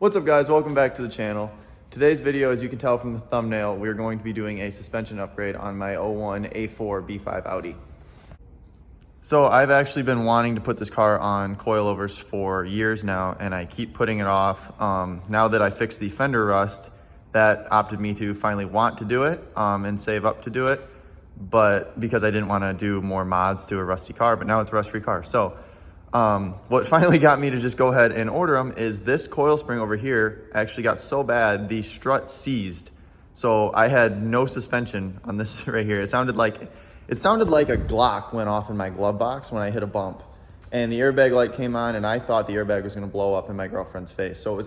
What's up guys, welcome back to the channel. Today's video, as you can tell from the thumbnail, we're going to be doing a suspension upgrade on my 01 A4 B5 Audi. So I've actually been wanting to put this car on coilovers for years now, and I keep putting it off. Now that I fixed the fender rust, that opted me to finally want to do it and save up to do it, but because I didn't want to do more mods to a rusty car, but now it's a rust-free car. So what finally got me to just go ahead and order them is this coil spring over here actually got so bad, the strut seized. So I had no suspension on this right here. It sounded like a Glock went off in my glove box when I hit a bump. And the airbag light came on and I thought the airbag was gonna blow up in my girlfriend's face. So it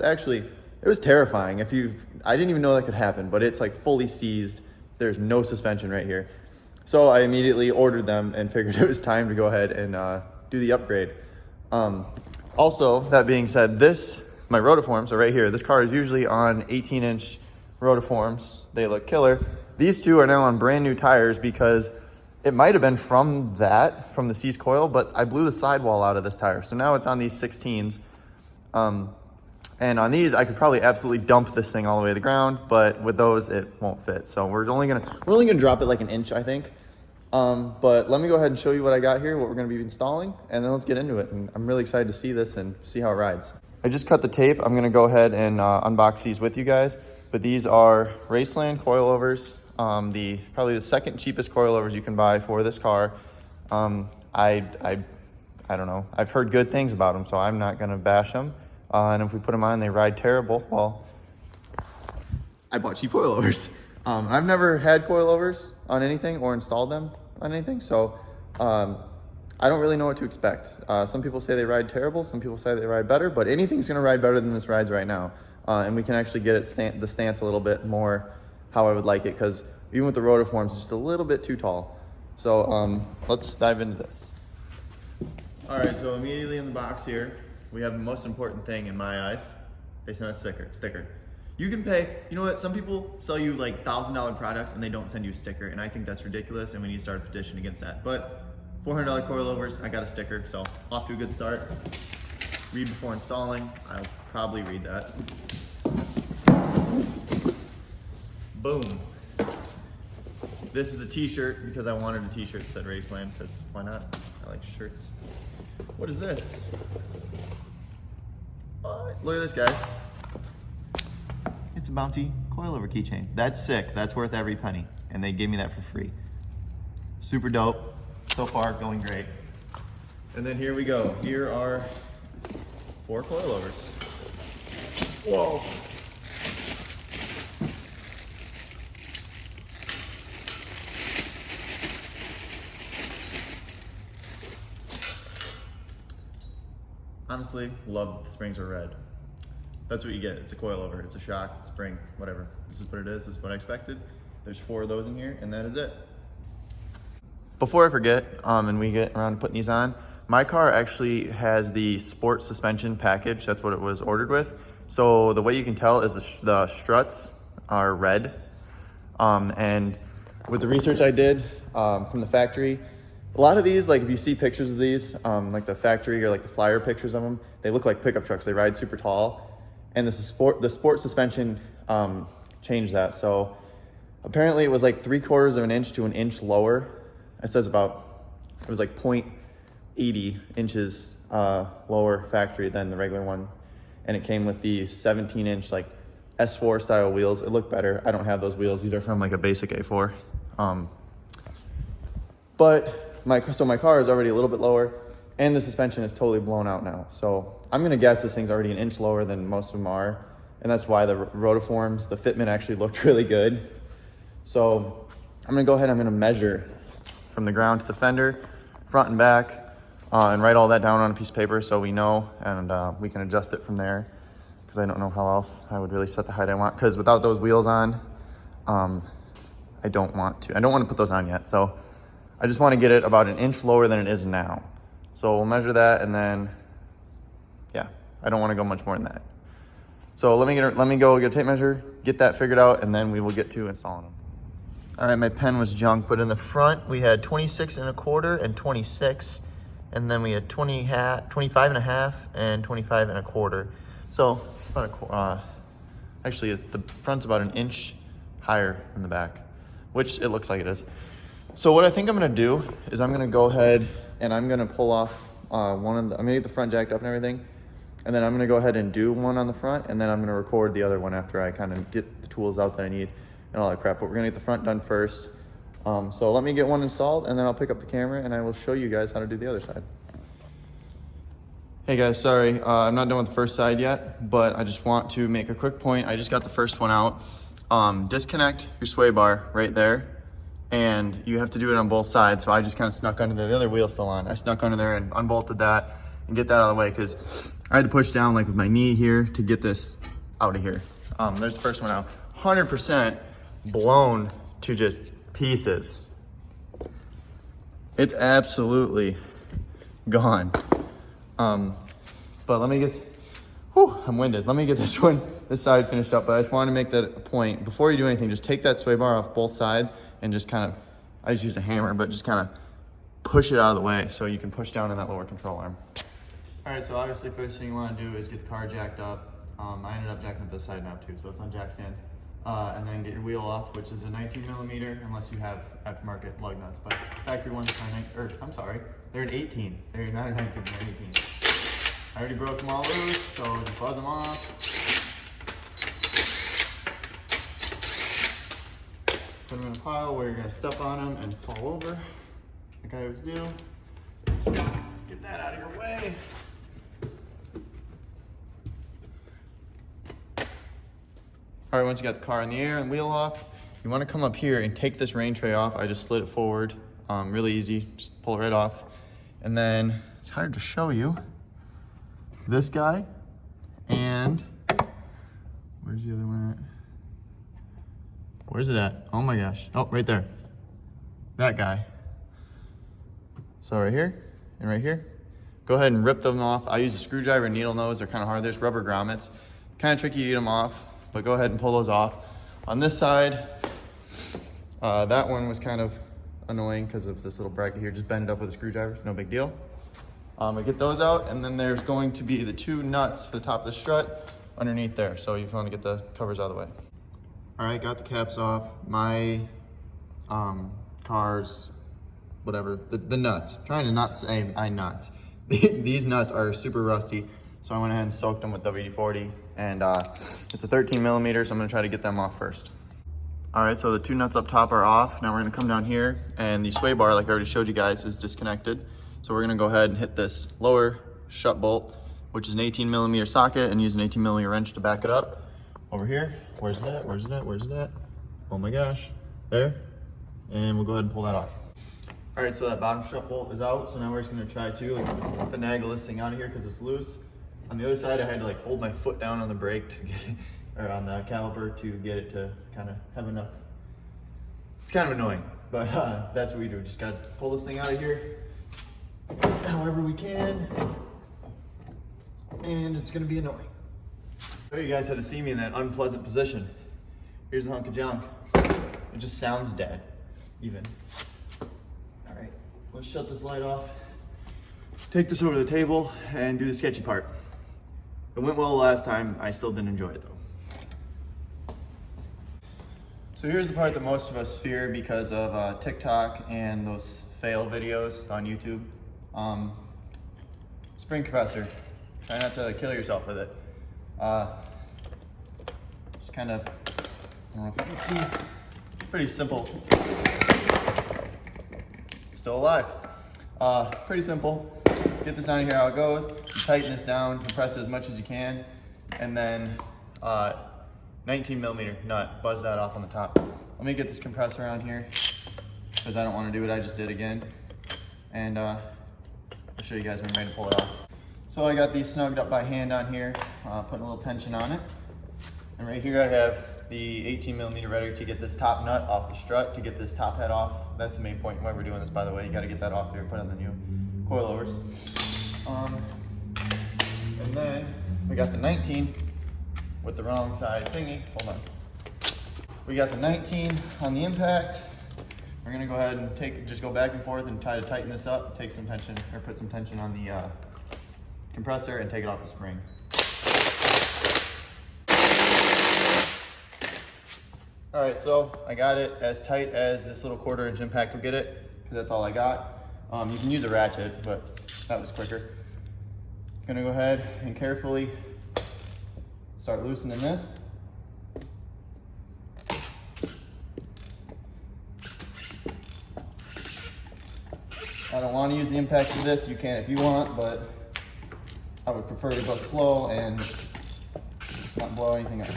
was terrifying. I didn't even know that could happen, but it's like fully seized. There's no suspension right here. So I immediately ordered them and figured it was time to go ahead and do the upgrade. Also, that being said, my rotiforms are right here. This car is usually on 18-inch rotiforms. They look killer. These two are now on brand new tires because it might have been from the seized coil, but I blew the sidewall out of this tire. So now it's on these 16s. And on these, I could probably absolutely dump this thing all the way to the ground, but with those, it won't fit. So we're only gonna drop it like an inch, I think. But let me go ahead and show you what I got here, what we're gonna be installing, and then let's get into it. And I'm really excited to see this and see how it rides. I just cut the tape. I'm gonna go ahead and unbox these with you guys. But these are Raceland coilovers, probably the second cheapest coilovers you can buy for this car. I don't know. I've heard good things about them, so I'm not gonna bash them. And if we put them on, they ride terrible. Well, I bought cheap coilovers. I've never had coilovers on anything or installed them on anything, so I don't really know what to expect. Some people say they ride terrible, some people say they ride better, but anything's gonna ride better than this rides right now. And we can actually get the stance a little bit more how I would like it, because even with the rotiforms, it's just a little bit too tall. So let's dive into this. All right, so immediately in the box here, we have the most important thing in my eyes. They sent a sticker. You can pay, you know what, some people sell you like $1,000 products and they don't send you a sticker, and I think that's ridiculous, and we need to start a petition against that. But $400 coilovers, I got a sticker, so off to a good start. Read before installing, I'll probably read that. Boom. This is a t-shirt because I wanted a t-shirt that said Raceland, because why not? I like shirts. What is this? Look at this, guys. It's a Bounty coilover keychain. That's sick. That's worth every penny. And they gave me that for free. Super dope. So far, going great. And then here we go. Here are 4 coilovers. Whoa. Honestly, love that the springs are red. That's what you get. It's a coilover, it's a shock, it's a spring, whatever. This is what it is, this is what I expected. There's 4 of those in here, and that is it. Before I forget, and we get around to putting these on, my car actually has the sport suspension package. That's what it was ordered with. So the way you can tell is the struts are red. And with the research I did from the factory, a lot of these, like if you see pictures of these, like the factory or like the flyer pictures of them, they look like pickup trucks. They ride super tall. And the sport suspension changed that. So apparently it was like 3/4 of an inch to an inch lower. It says it was like 0.80 inches lower factory than the regular one. And it came with the 17-inch like S4 style wheels. It looked better. I don't have those wheels. These are from like a basic A4. But my car is already a little bit lower, and the suspension is totally blown out now. So I'm gonna guess this thing's already an inch lower than most of them are. And that's why the rotiforms, the fitment actually looked really good. So I'm gonna go ahead, I'm gonna measure from the ground to the fender, front and back, and write all that down on a piece of paper so we know, and we can adjust it from there, because I don't know how else I would really set the height I want, because without those wheels on, I don't want to put those on yet. So I just want to get it about an inch lower than it is now. So we'll measure that, and then, yeah, I don't want to go much more than that. So let me go get a tape measure, get that figured out, and then we will get to installing them. All right, my pen was junk, but in the front we had 26 1/4 and 26, and then we had 25 1/2 and 25 1/4. So it's about actually the front's about an inch higher than the back, which it looks like it is. So what I think I'm gonna do is I'm gonna go ahead and I'm gonna pull off I'm gonna get the front jacked up and everything. And then I'm gonna go ahead and do one on the front, and then I'm gonna record the other one after I kind of get the tools out that I need and all that crap. But we're gonna get the front done first. So let me get one installed, and then I'll pick up the camera and I will show you guys how to do the other side. Hey guys, sorry, I'm not done with the first side yet, but I just want to make a quick point. I just got the first one out. Disconnect your sway bar right there, and you have to do it on both sides. So I just kind of snuck under there. The other wheel's still on. I snuck under there and unbolted that and get that out of the way, because I had to push down like with my knee here to get this out of here. There's the first one out. 100% blown to just pieces. It's absolutely gone. But let me get, I'm winded. Let me get this side finished up. But I just wanted to make that a point. Before you do anything, just take that sway bar off both sides and just kind of, I just used a hammer, but just kind of push it out of the way so you can push down in that lower control arm. All right, so obviously first thing you want to do is get the car jacked up. I ended up jacking up this side now too, so it's on jack stands. And then get your wheel off, which is a 19 millimeter, unless you have aftermarket lug nuts. But factory ones are I'm sorry, they're an 18. They're not a 19, they're 18. I already broke them all loose, so just buzz them off. Put them in a pile where you're gonna step on them and fall over, like I always do. Get that out of your way. All right, once you got the car in the air and wheel off, you wanna come up here and take this rain tray off. I just slid it forward, really easy, just pull it right off. And then, it's hard to show you, this guy, and where's the other one at? Where's it at? Oh my gosh, oh, right there. That guy. So right here and right here. Go ahead and rip them off. I use a screwdriver and needle nose, they're kind of hard. There's rubber grommets. Kind of tricky to get them off, but go ahead and pull those off. On this side, that one was kind of annoying because of this little bracket here. Just bend it up with a screwdriver, it's no big deal. I get those out, and then there's going to be the two nuts for the top of the strut underneath there. So you want to get the covers out of the way. All right, got the caps off. My car's, whatever, the nuts. I'm trying to not say nuts. These nuts are super rusty, so I went ahead and soaked them with WD-40, and it's a 13 millimeter, so I'm gonna try to get them off first. All right, so the two nuts up top are off. Now we're gonna come down here, and the sway bar, like I already showed you guys, is disconnected. So we're gonna go ahead and hit this lower shut bolt, which is an 18 millimeter socket, and use an 18 millimeter wrench to back it up. Over here, where's it at, where's it at, where's it at? Oh my gosh, there. And we'll go ahead and pull that off. All right, so that bottom strut bolt is out. So now we're just gonna try to finagle this thing out of here because it's loose. On the other side, I had to hold my foot down on the brake to get, or on the caliper to get it to kind of have enough. It's kind of annoying, but that's what we do. Just gotta pull this thing out of here however we can, and it's gonna be annoying. So you guys had to see me in that unpleasant position. Here's a hunk of junk. It just sounds dead, even. All right, let's shut this light off. Take this over to the table and do the sketchy part. It went well last time, I still didn't enjoy it though. So here's the part that most of us fear because of TikTok and those fail videos on YouTube. Spring compressor. Try not to kill yourself with it. Just kind of, I don't know if you can see, pretty simple. Still alive. Pretty simple. Get this down here how it goes. You tighten this down, compress it as much as you can, and then 19 millimeter nut, buzz that off on the top. Let me get this compressor on here because I don't want to do what I just did again. And I'll show you guys when I'm ready to pull it off. So I got these snugged up by hand on here, putting a little tension on it. And right here I have the 18 millimeter ready to get this top nut off the strut, to get this top head off. That's the main point why we're doing this, by the way. You got to get that off there, put on the new coilovers. And then we got the 19 with the wrong size thingy. Hold on. We got the 19 on the impact. We're gonna go ahead and just go back and forth and try to tighten this up, take some tension, or put some tension on the compressor and take it off the spring. All right, so I got it as tight as this little 1/4 inch impact will get it, because that's all I got. You can use a ratchet, but that was quicker. Gonna go ahead and carefully start loosening this. I don't want to use the impact of this. You can if you want, but I would prefer to go slow and not blow anything up.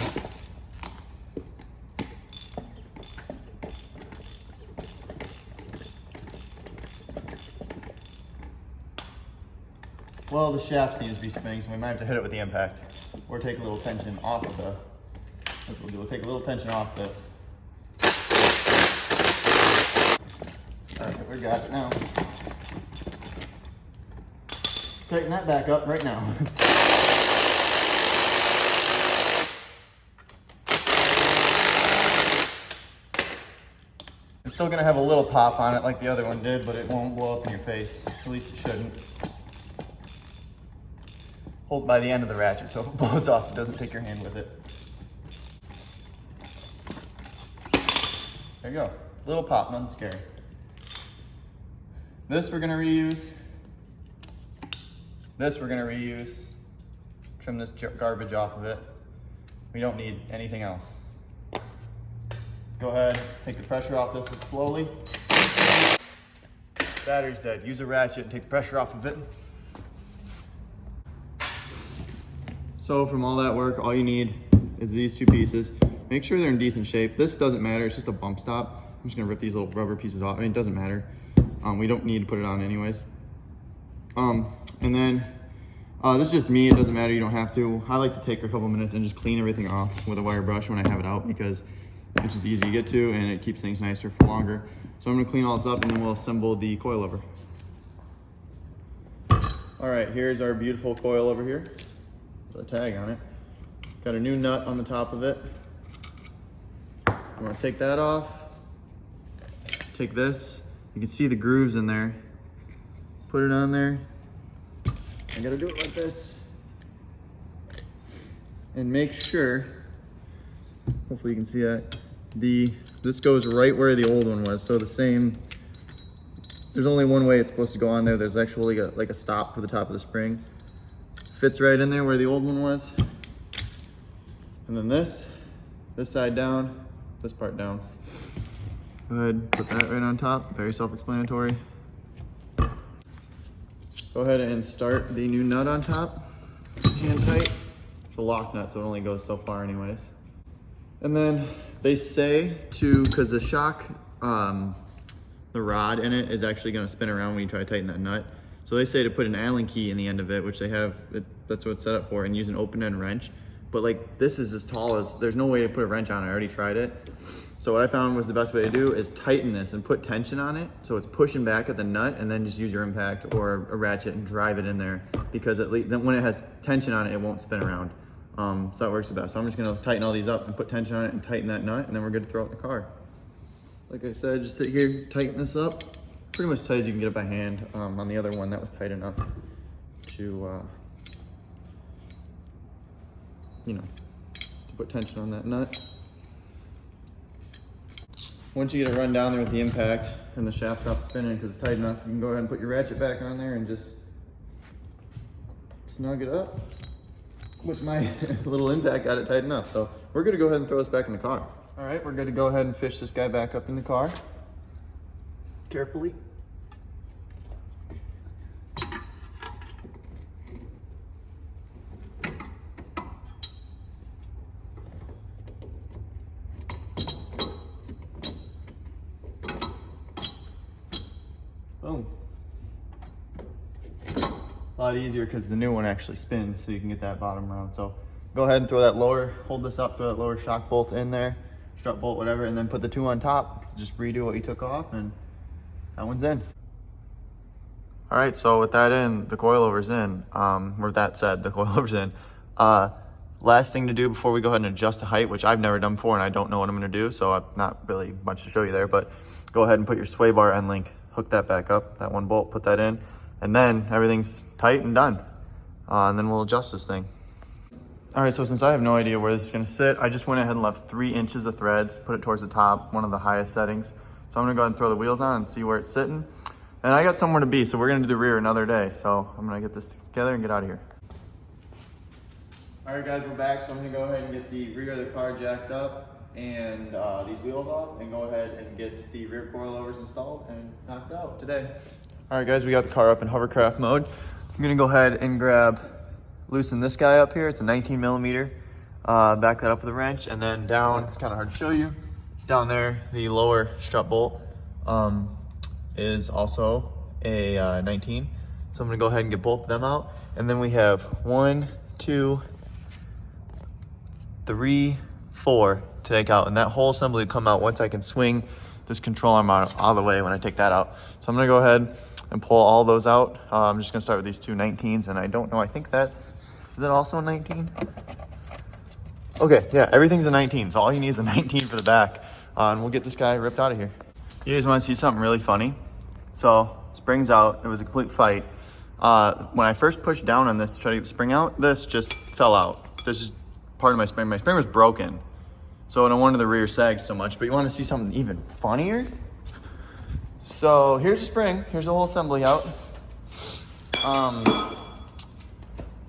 Well, the shaft seems to be spinning, so we might have to hit it with the impact or take a little tension off of the, that's what we'll do. We'll take a little tension off this. All right, we got it now. Tighten that back up right now. It's still gonna have a little pop on it like the other one did, but it won't blow up in your face. At least it shouldn't. Hold by the end of the ratchet so if it blows off, it doesn't take your hand with it. There you go. Little pop, nothing scary. This we're gonna reuse. This we're gonna reuse. Trim this garbage off of it. We don't need anything else. Go ahead, take the pressure off this slowly. Battery's dead. Use a ratchet and take the pressure off of it. So from all that work, all you need is these two pieces. Make sure they're in decent shape. This doesn't matter, it's just a bump stop. I'm just gonna rip these little rubber pieces off. I mean, it doesn't matter. We don't need to put it on anyways. And then, this is just me, it doesn't matter, you don't have to. I like to take a couple minutes and just clean everything off with a wire brush when I have it out because it's just easy to get to and it keeps things nicer for longer. So I'm gonna clean all this up and then we'll assemble the coilover. All right, here's our beautiful coilover here. With a tag on it. Got a new nut on the top of it. I'm gonna take that off. Take this. You can see the grooves in there. Put it on there. I gotta do it like this. And make sure, hopefully you can see that, this goes right where the old one was. So the same, there's only one way it's supposed to go on there. There's actually like a stop for the top of the spring. Fits right in there where the old one was. And then this side down, this part down. Go ahead, put that right on top, very self-explanatory. Go ahead and start the new nut on top, hand tight. It's a lock nut, so it only goes so far anyways. And then they say because the shock, the rod in it is actually gonna spin around when you try to tighten that nut. So they say to put an Allen key in the end of it, which they have, that's what it's set up for, and use an open end wrench. But like, this is as tall as, there's no way to put a wrench on it. I already tried it. So what I found was the best way to do is tighten this and put tension on it. So it's pushing back at the nut and then just use your impact or a ratchet and drive it in there, because at least then when it has tension on it, it won't spin around. So that works the best. So I'm just gonna tighten all these up and put tension on it and tighten that nut, and then we're good to throw it in the car. Like I said, just sit here, tighten this up. Pretty much as tight as you can get it by hand. On the other one, that was tight enough to, you know, to put tension on that nut. Once you get it run down there with the impact and the shaft stops spinning because it's tight enough, you can go ahead and put your ratchet back on there and just snug it up, which my little impact got it tight enough. So we're good to go ahead and throw this back in the car. All right, we're good to go ahead and fish this guy back up in the car. Carefully. Boom. A lot easier because the new one actually spins, so you can get that bottom round. So go ahead and throw that lower, hold this up, throw that lower shock bolt in there, strut bolt, whatever, and then put the two on top. Just redo what you took off, and that one's in. All right, so with that in, the coilover's in. Or that said, the coilover's in. Last thing to do before we go ahead and adjust the height, which I've never done before and I don't know what I'm gonna do, so I've not really much to show you there, but go ahead and put your sway bar end link, hook that back up, that one bolt, put that in, and then everything's tight and done. And then we'll adjust this thing. All right, so since I have no idea where this is gonna sit, I just went ahead and left 3 inches of threads, put it towards the top, one of the highest settings. So I'm gonna go ahead and throw the wheels on and see where it's sitting. And I got somewhere to be, so we're gonna do the rear another day. So I'm gonna get this together and get out of here. All right, guys, we're back. So I'm gonna go ahead and get the rear of the car jacked up and these wheels off, and go ahead and get the rear coilovers installed and knocked out today. All right, guys, we got the car up in hovercraft mode. I'm gonna go ahead and loosen this guy up here. It's a 19 millimeter. Back that up with a wrench, and then down, it's kind of hard to show you, down there, the lower strut bolt is also a 19. So I'm gonna go ahead and get both of them out. And then we have 1, 2, 3, 4 to take out. And that whole assembly will come out once I can swing this control arm out of the way when I take that out. So I'm gonna go ahead and pull all those out. I'm just gonna start with these 2 19s, and I don't know, I think is that also a 19? Okay, yeah, everything's a 19. So all you need is a 19 for the back. And we'll get this guy ripped out of here. You guys wanna see something really funny? So, spring's out, it was a complete fight. When I first pushed down on this to try to get the spring out, this just fell out. This is part of my spring. My spring was broken. So no wonder the rear sagged so much. But you wanna see something even funnier? So here's the spring, here's the whole assembly out.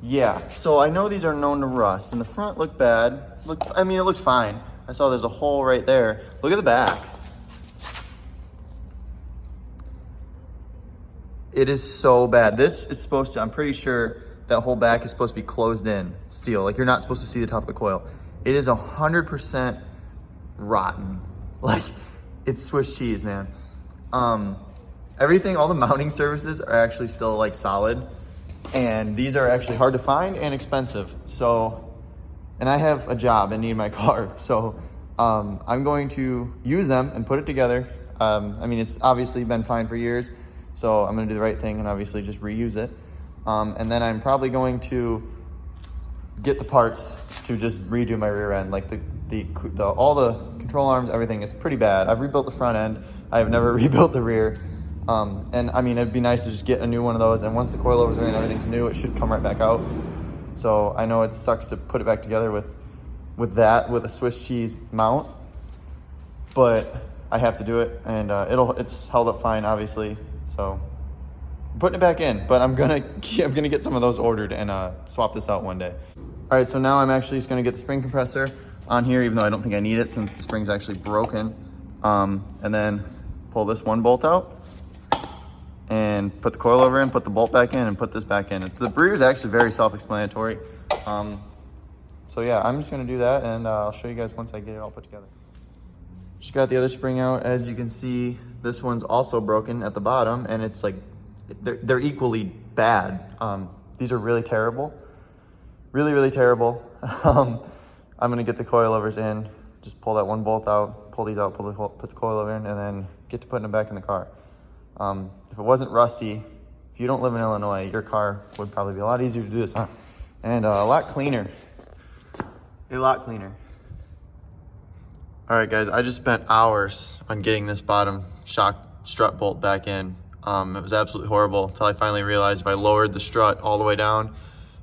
Yeah, so I know these are known to rust, and the front looked bad. I mean, it looked fine. I saw there's a hole right there. Look at the back. It is so bad. This is supposed to, I'm pretty sure that whole back is supposed to be closed in steel. Like, you're not supposed to see the top of the coil. It is 100% rotten. Like, it's Swiss cheese, man. Everything, all the mounting surfaces are actually still like solid. And these are actually hard to find and expensive. So, and I have a job and need my car. So I'm going to use them and put it together. I mean, it's obviously been fine for years. So I'm gonna do the right thing and obviously just reuse it. And then I'm probably going to get the parts to just redo my rear end. Like all the control arms, everything is pretty bad. I've rebuilt the front end. I have never rebuilt the rear. And I mean, it'd be nice to just get a new one of those, and once the coilovers are in and everything's new, it should come right back out. So I know it sucks to put it back together with a Swiss cheese mount, but I have to do it, and it's held up fine, obviously. So I'm putting it back in, but I'm gonna get some of those ordered and swap this out one day. All right, so now I'm actually just gonna get the spring compressor on here, even though I don't think I need it since the spring's actually broken, and then pull this one bolt out and put the coilover in, put the bolt back in, and put this back in. The rear is actually very self-explanatory. So yeah, I'm just gonna do that, and I'll show you guys once I get it all put together. Just got the other spring out. As you can see, this one's also broken at the bottom, and it's like, they're equally bad. These are really terrible. Really, really terrible. I'm gonna get the coilovers in, just pull that one bolt out, pull these out, put the coilover in, and then get to putting them back in the car. If it wasn't rusty, if you don't live in Illinois, your car would probably be a lot easier to do this on, and a lot cleaner. A lot cleaner. All right, guys, I just spent hours on getting this bottom shock strut bolt back in. It was absolutely horrible until I finally realized if I lowered the strut all the way down,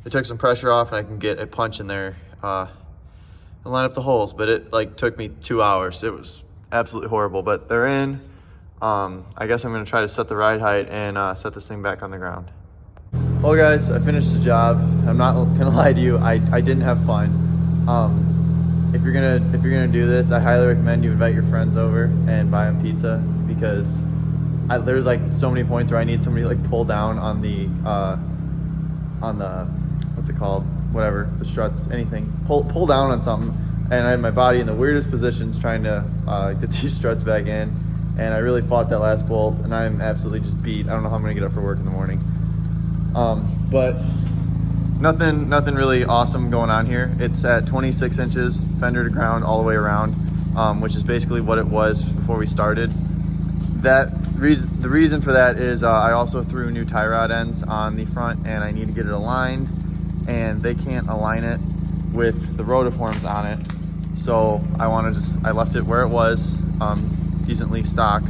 it took some pressure off and I can get a punch in there and line up the holes. But it took me 2 hours. It was absolutely horrible, but they're in. I guess I'm gonna try to set the ride height and set this thing back on the ground. Well, guys, I finished the job. I'm not gonna lie to you, I didn't have fun. If you're gonna do this, I highly recommend you invite your friends over and buy them pizza, because there's like so many points where I need somebody to like pull down on the what's it called? Whatever, the struts, anything. Pull down on something, and I had my body in the weirdest positions trying to get these struts back in. And I really fought that last bolt, and I'm absolutely just beat. I don't know how I'm gonna get up for work in the morning. But nothing really awesome going on here. It's at 26 inches, fender to ground all the way around, which is basically what it was before we started. The reason for that is I also threw new tie rod ends on the front, and I need to get it aligned, and they can't align it with the rotiforms on it. So I left it where it was. Decently stock.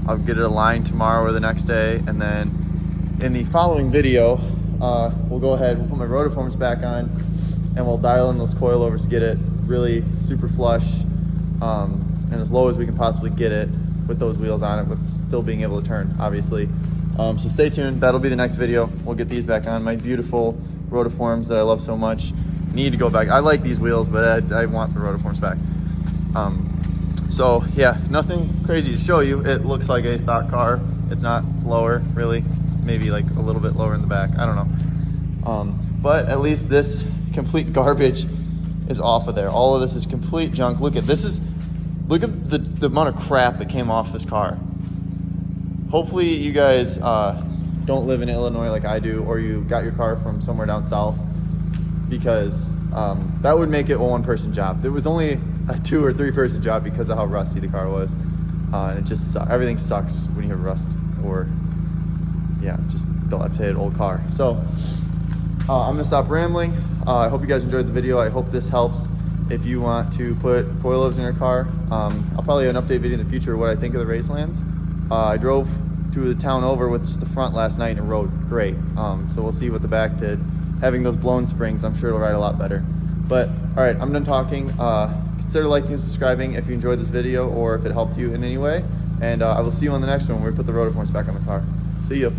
I'll get it aligned tomorrow or the next day, and then in the following video we'll go ahead, we'll put my rotiforms back on, and we'll dial in those coilovers to get it really super flush and as low as we can possibly get it with those wheels on it, with still being able to turn, obviously. So stay tuned, that'll be the next video. We'll get these back on, my beautiful rotiforms that I love so much. Need to go back. I like these wheels, but I want the rotiforms back. So yeah, nothing crazy to show you. It looks like a stock car. It's not lower, really. It's maybe like a little bit lower in the back. I don't know. But at least this complete garbage is off of there. All of this is complete junk. Look at the amount of crap that came off this car. Hopefully you guys don't live in Illinois like I do, or you got your car from somewhere down south, because that would make it a one-person job. It was only a 2 or 3 person job because of how rusty the car was. And it just everything sucks when you have rust, or yeah, just dilapidated old car. So I'm gonna stop rambling. I hope you guys enjoyed the video. I hope this helps. If you want to put coilovers in your car, I'll probably have an update video in the future of what I think of the Racelands. I drove to the town over with just the front last night and it rode great. So we'll see what the back did. Having those blown springs, I'm sure it'll ride a lot better. But all right, I'm done talking. Consider liking and subscribing if you enjoyed this video or if it helped you in any way. And I will see you on the next one where we put the rotiforms back on the car. See you.